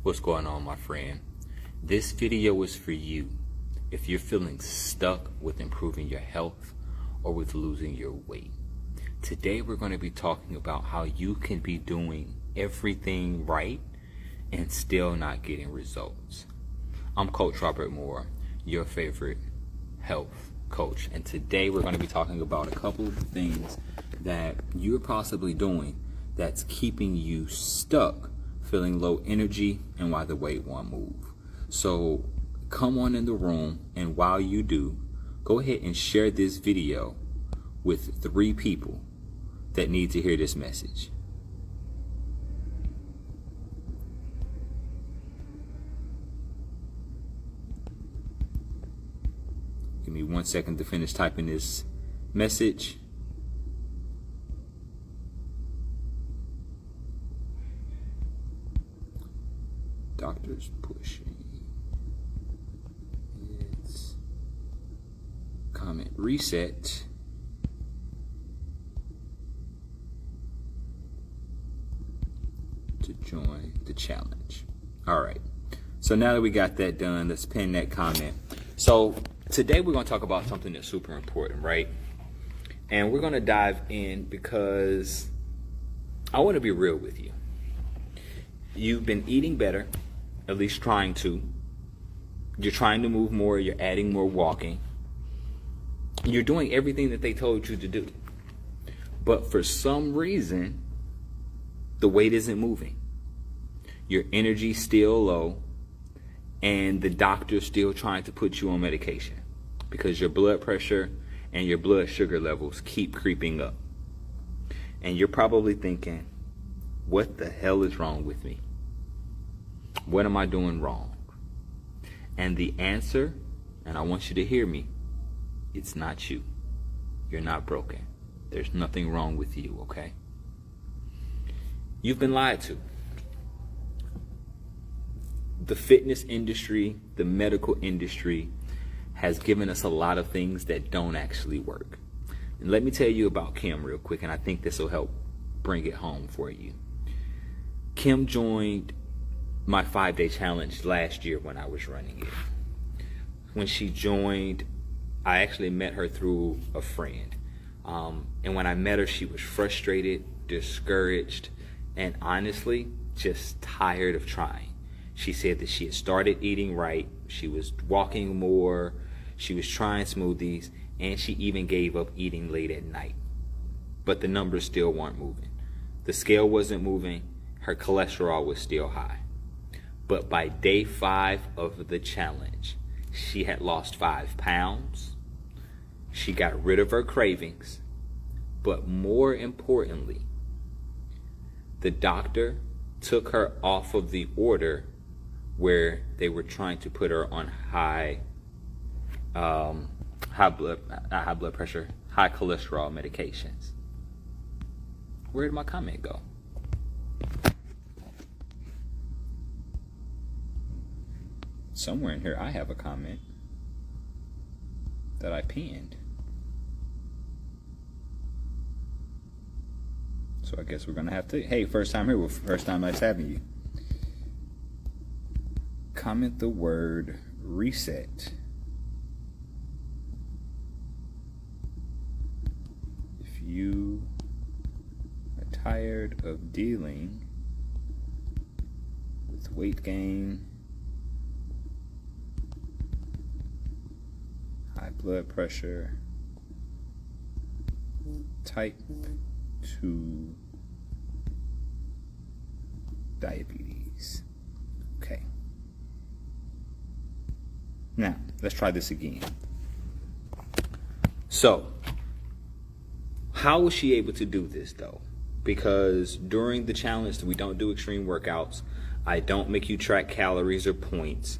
What's going on, my friend? This video is for you if you're feeling stuck with improving your health or with losing your weight. Today we're going to be talking about how you can be doing everything right and still not getting results. I'm Coach Robert Moore, your favorite health coach, and today we're going to be talking about a couple of things that you're possibly doing that's keeping you stuck, feeling low energy, and why the weight won't move. So come on in the room, and while you do, go ahead and share this video with 3 people that need to hear this message. Give me 1 second to finish typing this message. Doctors pushing. It's comment reset. To join the challenge. All right. So now that we got that done, let's pin that comment. So today we're going to talk about something that's super important, right? And we're going to dive in because I want to be real with you. You've been eating better, at least trying to. You're trying to move more. You're adding more walking. You're doing everything that they told you to do. But for some reason, the weight isn't moving. Your energy's still low, and the doctor's still trying to put you on medication because your blood pressure and your blood sugar levels keep creeping up. And you're probably thinking, what the hell is wrong with me? What am I doing wrong? And the answer, and I want you to hear me, it's not you. You're not broken. There's nothing wrong with you, okay? You've been lied to. The fitness industry, the medical industry has given us a lot of things that don't actually work. And let me tell you about Kim real quick, and I think this will help bring it home for you. Kim joined my 5-day challenge last year when I was running it. When she joined, I actually met her through a friend. And when I met her, she was frustrated, discouraged, and honestly, just tired of trying. She said that she had started eating right, she was walking more, she was trying smoothies, and she even gave up eating late at night. But the numbers still weren't moving. The scale wasn't moving, her cholesterol was still high. But by day 5 of the challenge, she had lost 5 pounds, she got rid of her cravings, but more importantly, the doctor took her off of the order where they were trying to put her on high blood pressure, high cholesterol medications. Where did my comment go? Somewhere in here I have a comment that I pinned. So I guess we're going to have to, hey, first time here, first time nice having you. Comment the word reset. If you are tired of dealing with weight gain, high blood pressure, type 2 diabetes. Okay. Now, let's try this again. So, how was she able to do this though? Because during the challenge, we don't do extreme workouts. I don't make you track calories or points.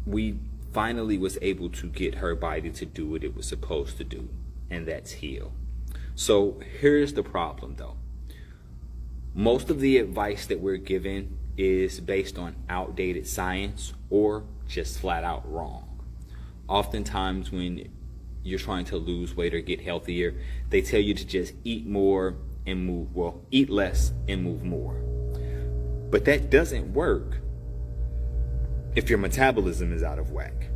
We finally was able to get her body to do what it was supposed to do, and that's heal. So here's the problem though. Most of the advice that we're given is based on outdated science or just flat out wrong. Oftentimes when you're trying to lose weight or get healthier, they tell you to just eat more and move, well, eat less and move more. But that doesn't work if your metabolism is out of whack.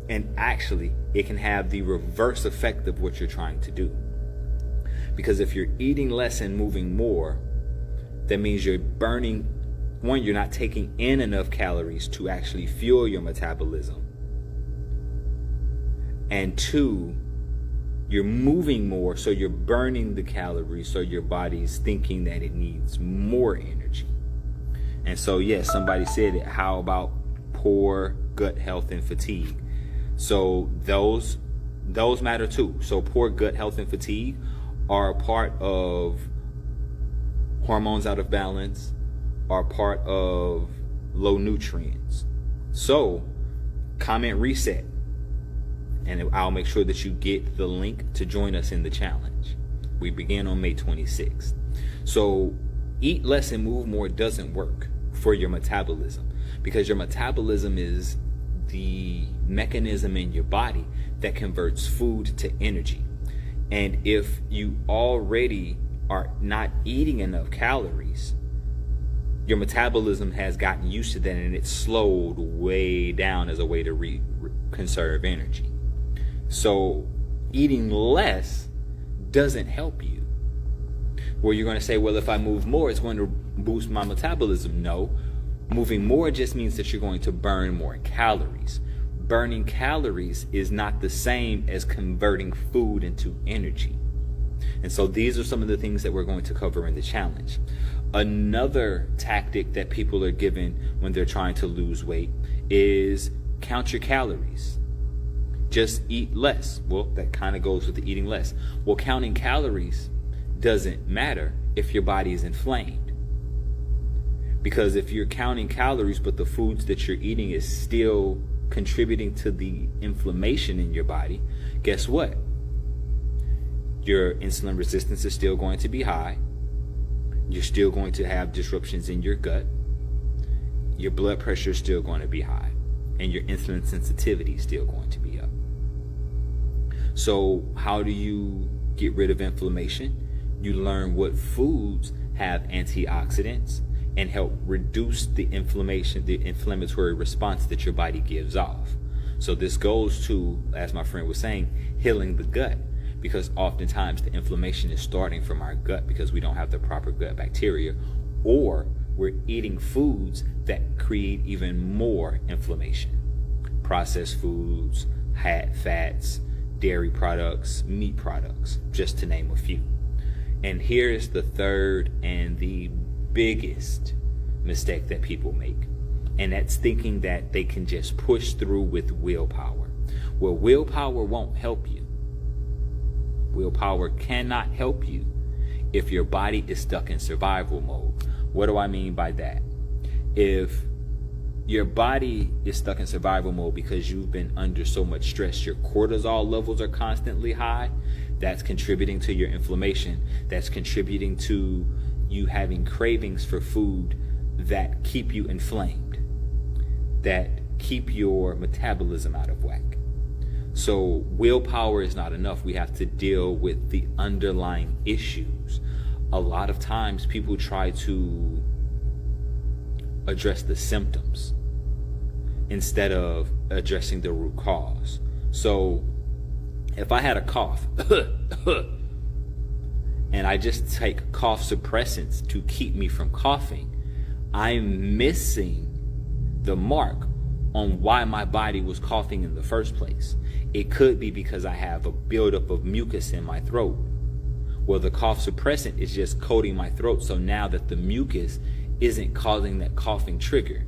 And actually, it can have the reverse effect of what you're trying to do. Because if you're eating less and moving more, that means you're burning, one, you're not taking in enough calories to actually fuel your metabolism. And two, you're moving more, so you're burning the calories, so your body's thinking that it needs more energy. And so, yes, somebody said it. How about poor gut health and fatigue? So those matter too. So poor gut health and fatigue are a part of hormones out of balance, are part of low nutrients. So comment reset, and I'll make sure that you get the link to join us in the challenge. We begin on May 26th. So eat less and move more doesn't work for your metabolism, because your metabolism is the mechanism in your body that converts food to energy. And if you already are not eating enough calories, your metabolism has gotten used to that, and it's slowed way down as a way to conserve energy. So eating less doesn't help you. Well, you're going to say, well, if I move more, it's going to boost my metabolism. No, moving more just means that you're going to burn more calories. Burning calories is not the same as converting food into energy. And so these are some of the things that we're going to cover in the challenge. Another tactic that people are given when they're trying to lose weight is count your calories. Just eat less. Well, that kind of goes with the eating less. Well, counting calories doesn't matter if your body is inflamed. Because if you're counting calories, but the foods that you're eating is still contributing to the inflammation in your body, guess what? Your insulin resistance is still going to be high. You're still going to have disruptions in your gut. Your blood pressure is still going to be high. And your insulin sensitivity is still going to be up. So how do you get rid of inflammation? You learn what foods have antioxidants and help reduce the inflammation, the inflammatory response that your body gives off. So this goes to, as my friend was saying, healing the gut, because oftentimes the inflammation is starting from our gut because we don't have the proper gut bacteria, or we're eating foods that create even more inflammation. Processed foods, fats, dairy products, meat products, just to name a few. And here's the third and the biggest mistake that people make, and that's thinking that they can just push through with willpower. Well, willpower won't help you. Willpower cannot help you if your body is stuck in survival mode. What do I mean by that? If your body is stuck in survival mode because you've been under so much stress, your cortisol levels are constantly high, that's contributing to your inflammation. That's contributing to you having cravings for food that keep you inflamed, that keep your metabolism out of whack. So willpower is not enough. We have to deal with the underlying issues. A lot of times people try to address the symptoms instead of addressing the root cause. So if I had a cough and I just take cough suppressants to keep me from coughing, I'm missing the mark on why my body was coughing in the first place. It could be because I have a buildup of mucus in my throat. Well, the cough suppressant is just coating my throat, so now that the mucus isn't causing that coughing trigger,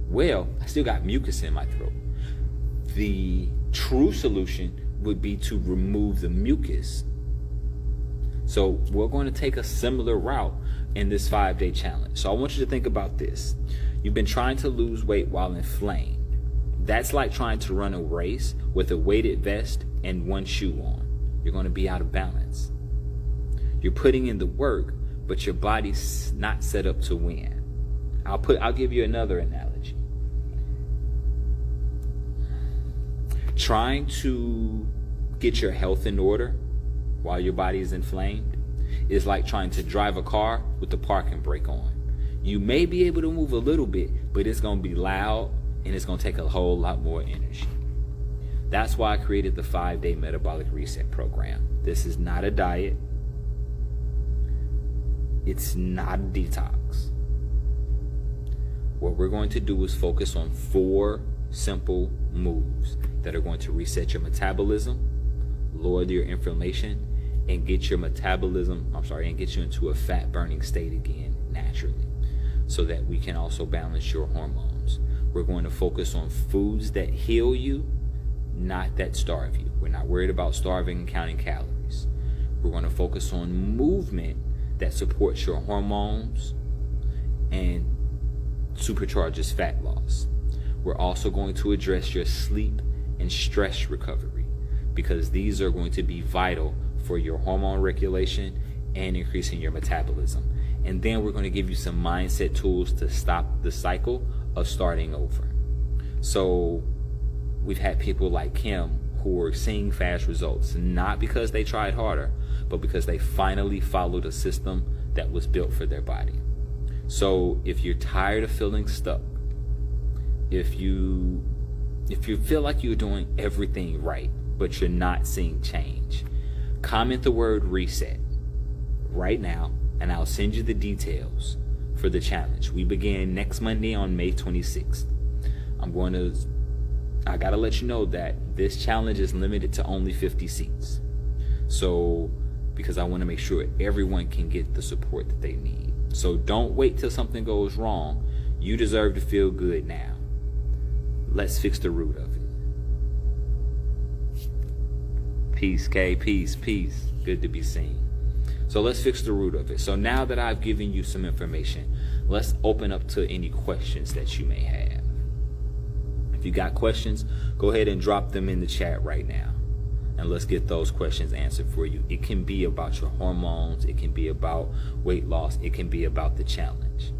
well, I still got mucus in my throat. The true solution would be to remove the mucus. So we're going to take a similar route in this 5-day challenge. So I want you to think about this. You've been trying to lose weight while inflamed. That's like trying to run a race with a weighted vest and one shoe on. You're going to be out of balance. You're putting in the work, but your body's not set up to win. I'll give you another analogy. Trying to get your health in order while your body is inflamed is like trying to drive a car with the parking brake on. You may be able to move a little bit, but it's going to be loud and it's going to take a whole lot more energy. That's why I created the 5-day metabolic reset program. This is not a diet. It's not a detox. What we're going to do is focus on 4 simple moves that are going to reset your metabolism, lower your inflammation, and get your and get you into a fat burning state again naturally, so that we can also balance your hormones. We're going to focus on foods that heal you, not that starve you. We're not worried about starving and counting calories. We're going to focus on movement that supports your hormones and supercharges fat loss. We're also going to address your sleep and stress recovery, because these are going to be vital for your hormone regulation and increasing your metabolism. And then we're going to give you some mindset tools to stop the cycle of starting over. So we've had people like Kim who are seeing fast results, not because they tried harder, but because they finally followed a system that was built for their body. So if you're tired of feeling stuck, if you feel like you're doing everything right, but you're not seeing change, comment the word reset right now, and I'll send you the details for the challenge. We begin next Monday on May 26th. I gotta let you know that this challenge is limited to only 50 seats. So, because I want to make sure everyone can get the support that they need. So don't wait till something goes wrong. You deserve to feel good now. Let's fix the root of it. Peace, K. Peace. Good to be seen. So let's fix the root of it. So now that I've given you some information, let's open up to any questions that you may have. If you got questions, go ahead and drop them in the chat right now, and let's get those questions answered for you. It can be about your hormones. It can be about weight loss. It can be about the challenge.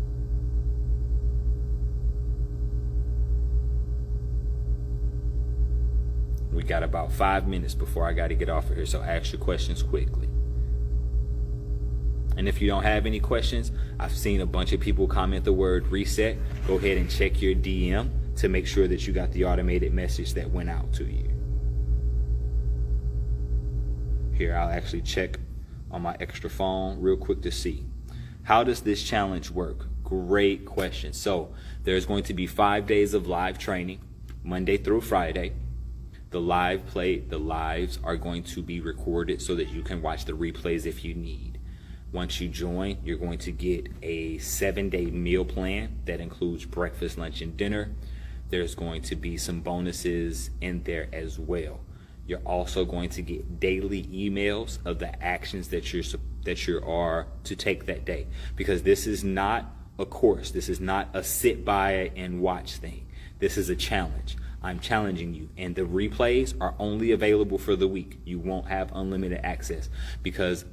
We got about 5 minutes before I got to get off of here, so ask your questions quickly. And if you don't have any questions, I've seen a bunch of people comment the word reset. Go ahead and check your DM to make sure that you got the automated message that went out to you. Here, I'll actually check on my extra phone real quick to see. How does this challenge work? Great question. So there's going to be 5 days of live training, Monday through Friday. The lives are going to be recorded so that you can watch the replays if you need. Once you join, you're going to get a 7-day meal plan that includes breakfast, lunch, and dinner. There's going to be some bonuses in there as well. You're also going to get daily emails of the actions that you are to take that day, because this is not a course. This is not a sit by and watch thing. This is a challenge. I'm challenging you, and the replays are only available for the week. You won't have unlimited access, because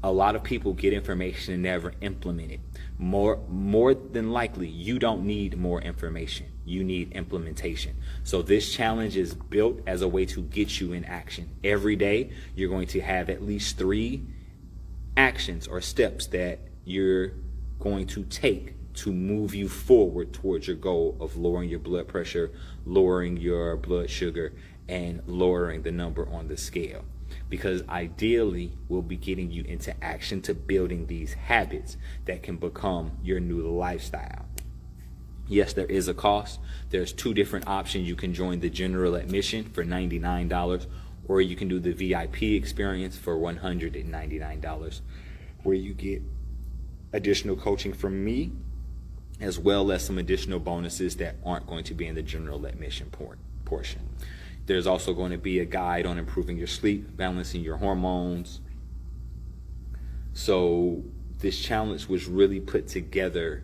a lot of people get information and never implement it. More than likely, you don't need more information. You need implementation. So this challenge is built as a way to get you in action. Every day, you're going to have at least 3 actions or steps that you're going to take to move you forward towards your goal of lowering your blood pressure, lowering your blood sugar, and lowering the number on the scale. Because ideally, we'll be getting you into action to building these habits that can become your new lifestyle. Yes, there is a cost. There's 2 different options. You can join the general admission for $99, or you can do the VIP experience for $199, where you get additional coaching from me, as well as some additional bonuses that aren't going to be in the general admission portion. There's also going to be a guide on improving your sleep, balancing your hormones. So this challenge was really put together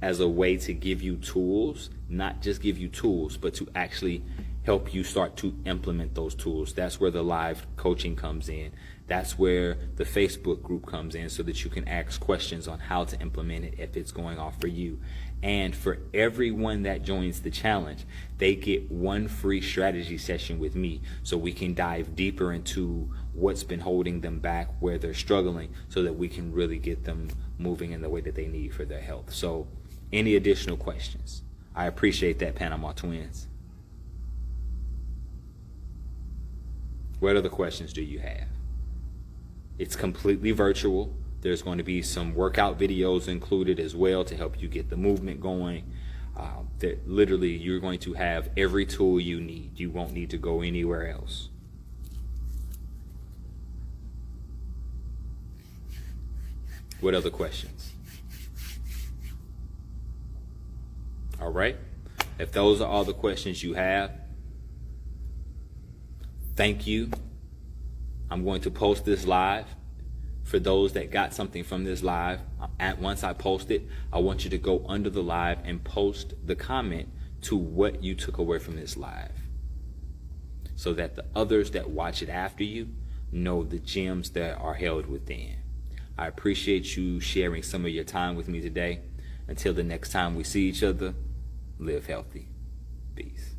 as a way to give you tools, not just give you tools, but to actually help you start to implement those tools. That's where the live coaching comes in. That's where the Facebook group comes in, so that you can ask questions on how to implement it if it's going off for you. And for everyone that joins the challenge, they get one free strategy session with me so we can dive deeper into what's been holding them back, where they're struggling, so that we can really get them moving in the way that they need for their health. So any additional questions? I appreciate that, Panama Twins. What other questions do you have? It's completely virtual. There's going to be some workout videos included as well to help you get the movement going. That literally you're going to have every tool you need. You won't need to go anywhere else. What other questions? All right. If those are all the questions you have, thank you. I'm going to post this live. For those that got something from this live, once I post it, I want you to go under the live and post the comment to what you took away from this live, so that the others that watch it after you know the gems that are held within. I appreciate you sharing some of your time with me today. Until the next time we see each other, live healthy. Peace.